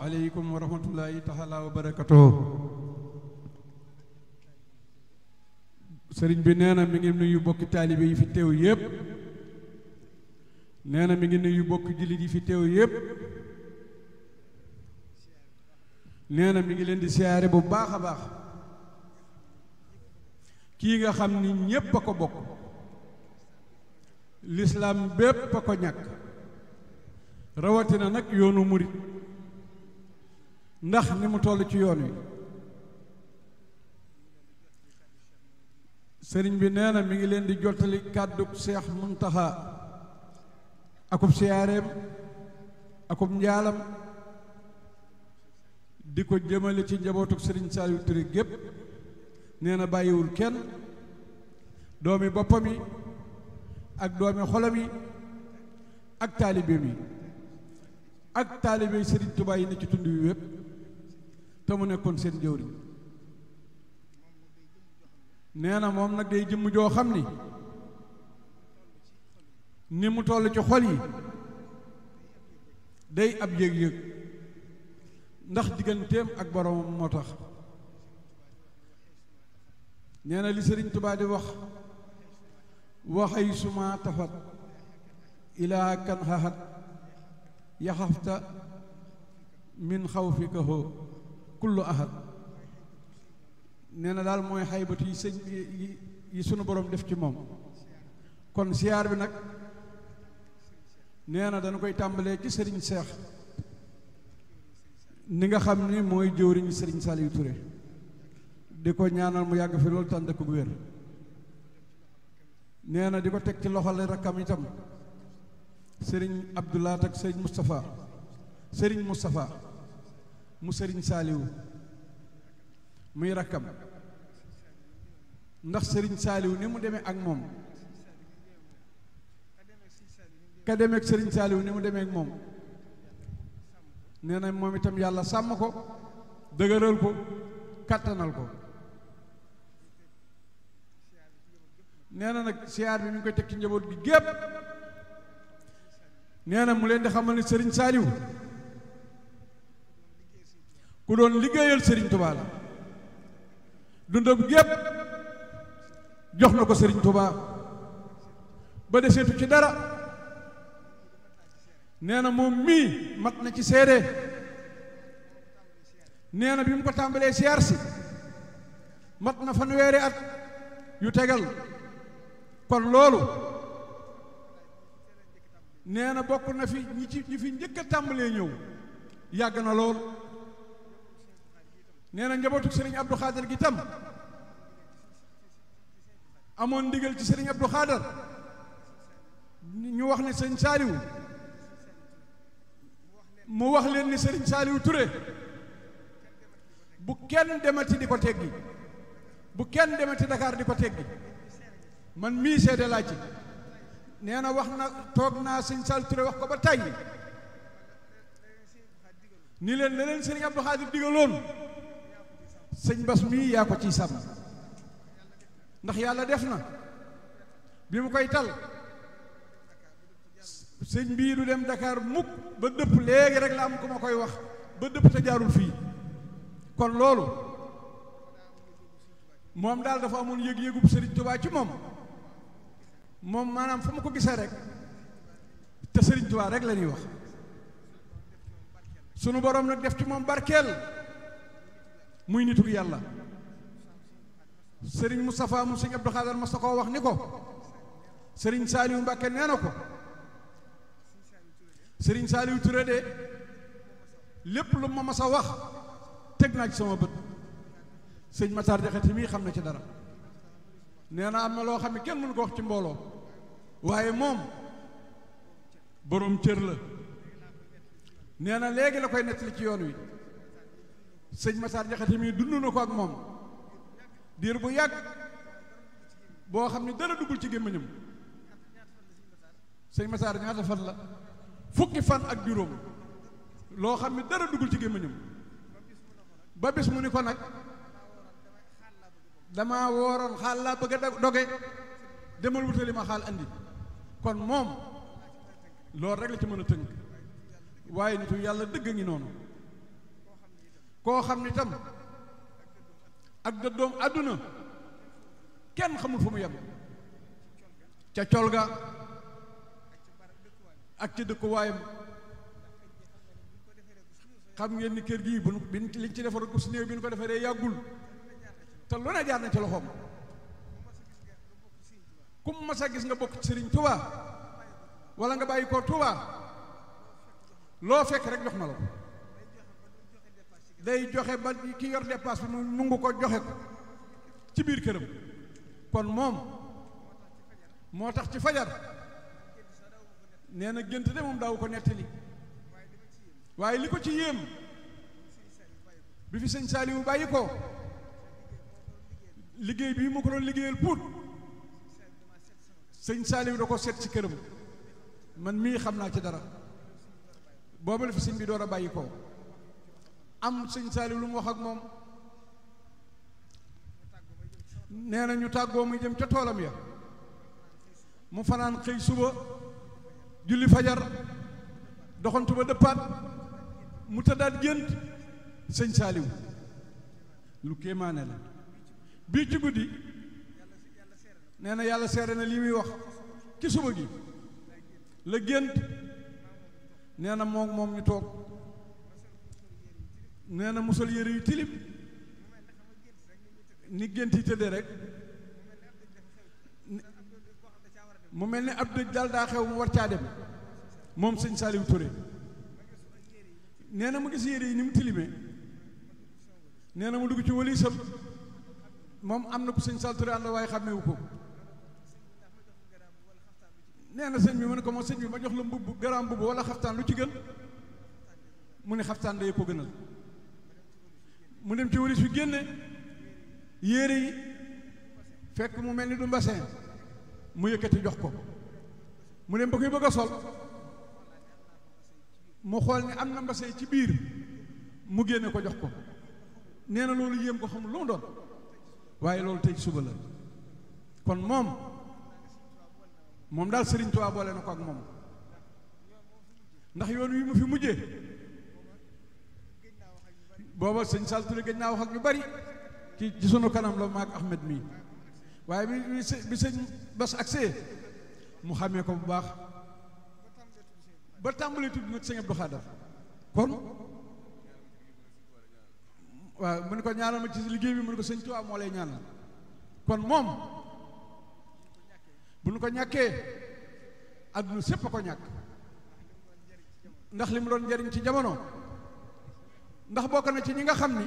aleykum wa rahmatullahi taala wa barakatuh. sëriñ bi nee na mi ngi nuyu bokki taalibe yi fi teew yépp, nee na mi ngi nuyu bokki jullit yi fi teew yépp, nee na mi ngi leen di siyaare bu baax a baax. kii nga xam ni ñépp a ko bokk, lislaam bépp a ko ñàkk, rawatina nag yoonu murit ndax ni mu toll ci yoon wi. sëriñ bi nee na mi ngi leen di jottali kàddu Seex Muntaxa akub siyaareem akub njaalam di ko jëmale ci njabootuk sëriñ Saliou Touré gépp. nee na bàyyiwul kenn, doomi boppam yi ak doomi xolam yi ak taalibeem yi ak taalibe sëriñ Tuubaa yi ne ci tund wi wépp te mu nekkoon seen jëwriñ. nee na moom nag day jëmm joo xam ni mu toll ci xol yi day ab yëg-yëg ndax digganteem ak boroomam moo tax. nee na li sëriñ Tuubaa di wax waxay suma tafat ilaa kan xaxat yaxafta min xawfika hoo kullu ahad. nee na daal mooy xaybatu yi sëñ yi sunu borom def ci moom. kon siyaar bi nag nee na dana koy tàmbalee ci sëriñ Seex ni nga xam ni mooy jëwriñu sëriñ Saliou Touré, di ko ñaanal mu yàgg fi loolu tànd ko bu wér. nee na di ko teg ci loxol rakkam itam sëriñ Abdoulaat ak sëriñ Moustapha, sëriñ Moustapha mu sëriñ Saliou muy rakkam, ndax sëriñ Saliou ni mu demee ak moom, ka demee ak sëriñ Saliou ni mu demee ak moom. nee na moom itam yàlla sàmm ko, dëgëral ko, kàttanal ko. nee na nag siyaar bi mi ngi koy teg ci njaboot gi gépp. nee na mu leen di xamal ni sëriñ Saliou ku doon liggéeyal sëriñ Touba la, dundam gépp jox na ko sëriñ Touba ba deseetu ci dara. nee na moom mii mat na ci seede. nee na bi mu ko tàmbalee siyaar si mat na fanweeri at yu tegal. kon loolu nee na bokk na fi ñi fi njëkk a tàmbalee ñëw yàgg na lool. nee na njabootu sëriñ Abdou Khader gi tam amoon ndigal ci sëriñ Abdou Khader ñu wax ne sëriñ Saliou mu wax leen ni sëriñ Saliou Touré bu kenn demati di ko teggi, bu kenn demati Dakar di ko teggi. man mii seede laa ci. nee na wax na toog naa sëñ Saliou Touré wax ko ba tàyyi ni leen la leen sëriñ Abdou Khadir digaloon sëñ Bas mii yaa ko ciy sàmm. ndax yàlla def na bi mu koy tal sëñ bii du dem Dakar mukk ba dëpp léegi rek la am ku ma koy wax ba dëpp te jaarul fii. kon loolu moom daal dafa amoon yëg-yëgub sëriñ Touba ci moom maanaam fu ma ko gisee rek te sëriñ Touba rek la ñuy wax. sunu borom nag def ci moom barkeel muy nitu yàlla. sëriñ Moustapha mu sëriñ Abdou Khader mas na koo wax ni ko sëriñ Saliou Mbacke nee na ko sëriñ Saliou Touré de lépp lu ma mas a wax teg naa ci sama bët. sëñ Matar Jaxate mii xam na ci dara. nee na am na loo xam ne kenn mënu ko wax ci mbooloo waaye moom boroom cër la. nee na léegi la koy nettali ci yoon wi. sëñ Matar Jaxate mii dund na ko ak moom diir bu yàgg boo xam ne dara duggul ci gémmiñam. sëñ Matar ñaata fan la? fukki fan ak juróom loo xam ne dara duggul ci gémmiñam. ba bis mu ni ko nag dama wooroon xaal laa bëgg a doge demal wutali ma xaal andi. kon moom loolu rek la ci mën a tënk waaye nitu yàlla dëgg ngi noonu. koo xam ni tam ak dëddoom àdduna kenn xamul fu mu yem ca col ga ak ca dëkkuwaayam. xam ngeen ni kër gii bu liñ ci defar ko su néew bi ñu ko defaree yàggul te lu ne jaar na ci loxoom. ku mu mas a gis nga bokk ci Sëriñ Tuubaa wala nga bàyyi ko Tuubaa loo fekk rek jox na la ko. day joxe ba ki yor dépasse bi mu nungu ko joxe ko ci biir këram. kon moom moo tax ci fajar nee na gént de moom daaw ko nettali, waaye li ko ci yéem bi fi sëñ Saaliwu bàyyi ko liggéey bii mu ko doon liggéeyal Pout sëñ Saaliwu da ko seet ci këram. man mii xam naa ci dara. booba la fi sëñ bi door a bàyyi ko am sëñ Saaliwu lu mu wax ak moom. nee na ñu tàggoo muy jëm ca toolam ya mu fanaan xëy suba julli fajar doxantu ba dëppaat mu tëddaat gént sëñ Saaliwu. lu kéemaane la. bii ci guddi nee na yàlla seere na lii muy wax ci suba gi la gént. nee na moom ñu toog nee na musal yére yu tilim ni gént yi tëddee rek mu mel ni ab dëj daal daa xew mu war caa dem moom sëñ Saaliwu Touré. nee na mu gis yére yi ni mu tilimee nee na mu dugg ci walisam moom am na ku sëñ Saaliwu Touré ànd waaye xàmmewu ko. nee na sëñ bi mu ne ko moom sëñ bi ma jox la mbubb garaam mbubb wala xaftaan lu ci gën mu ne xaftaan day ko gënal. mu dem ci walis fi génne yére yi fekk mu mel ni du mbasin mu yëkkati jox ko. mu dem ba koy bëgg a sol mu xool ni am na mbasin ci biir mu génne ko jox ko. nee na loolu yéem ko xamul lu mu doon waaye loolu tey suba la. kon moom daal Sëriñ Tuubaa boole na ko ak moom ndax yoon wi mu fi mujjee booba sëñ Saaliwu Touré gëj naa wax ak ñu bari ci sunu kanam la maag Ahmed mii waaye bi sëñ Bass agsee mu xàmmee ko bu baax ba tàmbalee tudd nag sëñ Abdou Khadar. kon waaw mu ne ko ñaanal ma ci liggéey bi mu ne ko sëñ Tuubaa moo lay ñaanal. kon moom bu nu ko ñàkkee adduna sépp a ko ñàkk ndax li mu doon njariñ ci jamono ndax bokk na ci ñi nga xam ni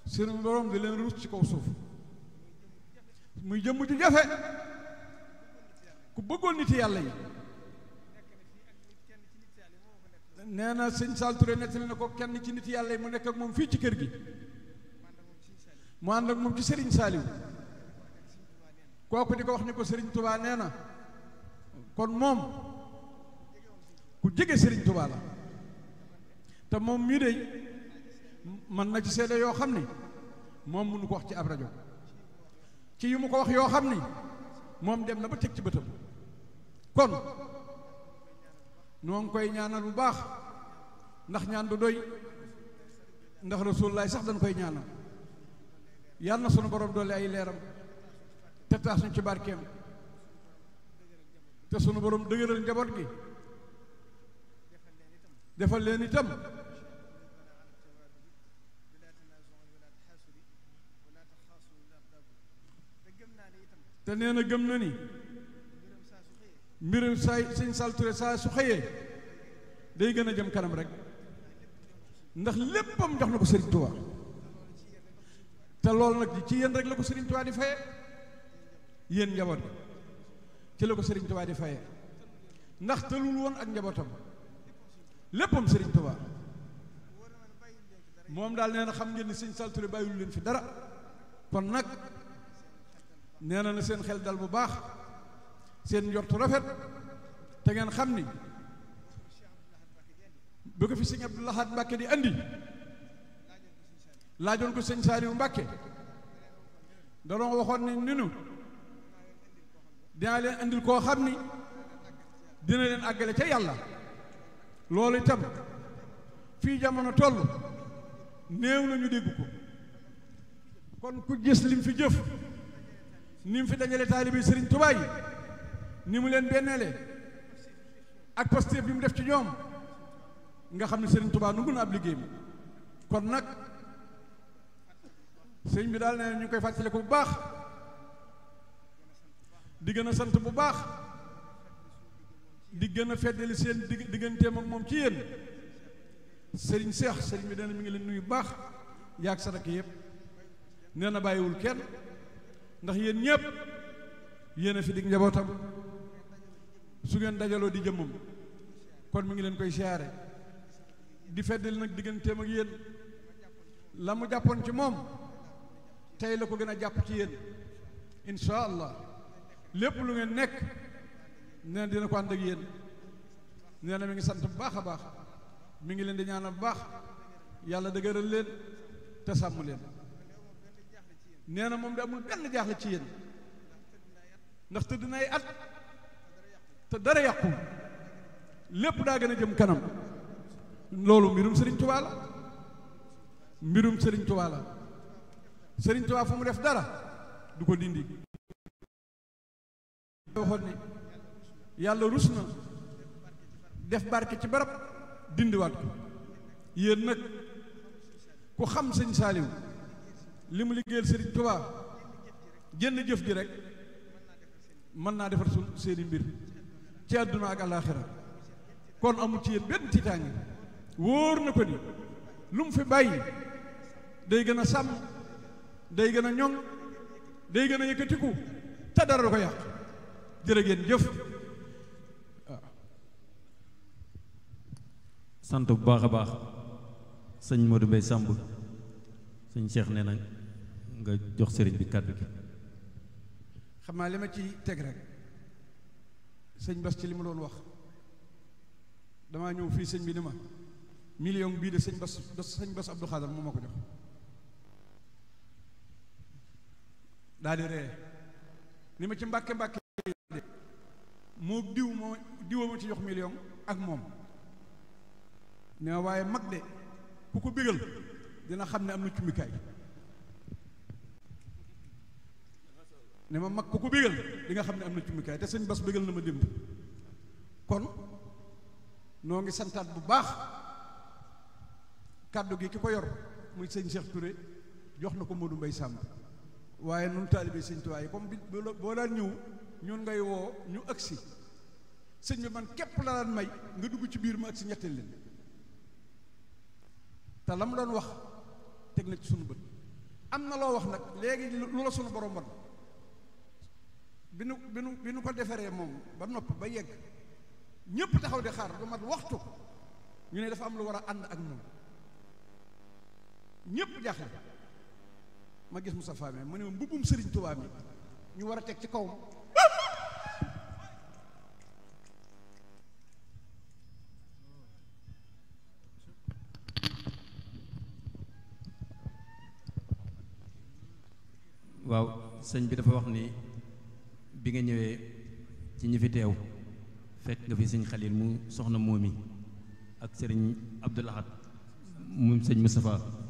seen borom di leen ruus ci kaw suuf muy jëmm ju jafe ku bëggoon nit yàlla yi. nee na sëñ Saaliwu Touré nettali na ko kenn ci nit yàlla yi mu nekk ak moom fii ci kër gi mu ànd ak moom ci Sëriñ Saaliwu kooku di ko wax ni ko Sëriñ Tuubaa nee na kon moom ku jege Sëriñ Tuubaa la te moom mii de man na ci seede yoo xam ni moom mënu ko wax ci ab rajo ci yu mu ko wax yoo xam ni moom dem na ba teg ci bëtam. kon noo ngi koy ñaanal bu baax ndax ñaan du doy ndax Rasulullaay sax dañ koy ñaanal yàlla na sunu borom doole ay leeram te taas ñu ci barkeem te sunu borom dëgëral njaboot gi defal leen itam te nee na gëm na ni mbirum saay sëñ Saaliwu Touré saa su xëyee day gën a jëm kanam rek ndax léppam jox na ko Sëriñ Tuubaa te loolu nag ci yéen rek la ko Sëriñ Tuubaa di faye yéen njaboot bi ci la ko Sëriñ Tuubaa di faye ndax tëlul woon ak njabootam léppam Sëriñ Tuubaa moom daal nee na xam ngeen ni sëñ Saaliwu Touré bàyyiwul leen fi dara. kon nag nee na seen xel dal bu baax seen njortu rafet te ngeen xam ni bu ko fi sëñ Abdou Lahad Mbàkke di andi laajoon ko sëñ Saaliwu Mbàkke da doon waxoon ni ninu dinaa leen andil koo xam ni dina leen àggale ca yàlla. loolu itam fii jamono toll néew nañu dégg ko. kon ku gis lim fi jëf ni mu fi dajale taalibe Sëriñ Tuubaa yi ni mu leen benneele ak posté bi mu def ci ñoom nga xam ne Sëriñ Tuubaa nu gën a ab liggéeyam. kon nag sëñ bi daal nee na ñu ngi koy fàttali ko bu baax di gën a sant bu baax di gën a feddali seen digganteem ak moom ci yéen. sëriñ Seex sëriñ bi nee na mi ngi leen nuyu bu baax yaag sa rakk yëpp nee na bàyyiwul kenn ndax yéen ñëpp yéen a fi dig njabootam su ngeen dajaloo di jëmmam kon mi ngi leen koy siyaare di feddali nag digganteem ak yéen la mu jàppoon ci moom tey la ko gën a jàpp ci yéen insha allah lépp lu ngeen nekk nee na dina ko ànd ak yéen nee na mi ngi sant bu baax a baax mi ngi leen di ñaanal bu baax yàlla dëgëral leen te sàmm leen. nee na moom de amul benn jaaxle ci yéen ndax tëdd na ay at te dara yàqu lépp daa gën a jëm kanam. loolu mbirum Sëriñ Tuubaa la mbirum Sëriñ Tuubaa la Sëriñ Tuubaa fu mu def dara du ko dindi. waxoon ni yàlla rus na def barke ci barab dindiwaat ko. yéen nag ku xam sëñ Saaliw li mu liggéeyal Sëriñ Tuubaa jënn jëf ji rek mën naa defar seeni mbir ci àdduna ak àllaaxira kon amul ci yéen benn tiitaange. wóor na ko ni lu mu fi bàyyi day gën a sàmm day gën a ñoŋ day gën a yëkkatiku te dara du ko yàq. jërë ngeen jëf. waaw. sant bu baax a baax sëñ Modou Mbaye Samb sëñ Cheikh nee na nga jox sëriñ bi kàddu gi. xam naa li ma ci teg rek sëñ Bas ci li ma doon wax damaa ñëw fii sëñ bi ni ma million bii de sëñ Bas Abdou Khadar moo ma ko jox daal di ree ni ma ci mbàkke de moo diwoo ma ci jox million ak moom ne ma waaye mag de ku ko bégal dina xam ne am na cummikaay ne ma mag ku ko bégal di nga xam ne am na cummikaay te sëñ Bas bégal na ma démb. kon noo ngi santaat bu baax kàddu gi ki ko yor muy sëñ Cheikh Touré jox na ko Modou Mbaye Samb waaye nun taalibe sëñ Tuubaa yi comme bi boo daan ñëw ñun ngay woo ñu agsi sëñ bi man képp la daan may nga dugg ci biir ma agsi ñetteel leen te la mu doon wax teg na ci sunu bët. am na loo wax nag léegi lu la sunu borom wan bi nu ko defaree moom ba noppi ba yegg ñépp taxaw di xaar lu mat waxtu ñu ne dafa am lu war a ànd ak moom ñépp jaaxle. ma gis Moustapha mi mu ne mbubbum Sëriñ Tuubaa mi ñu war a teg ci kawam waaw sëñ bi dafa wax ni bi nga ñëwee ci ñi fi teew fekk nga fi sëñ Xalil mu soxna moomi ak sëriñ Abdou Lahad mu sëñ Moustapha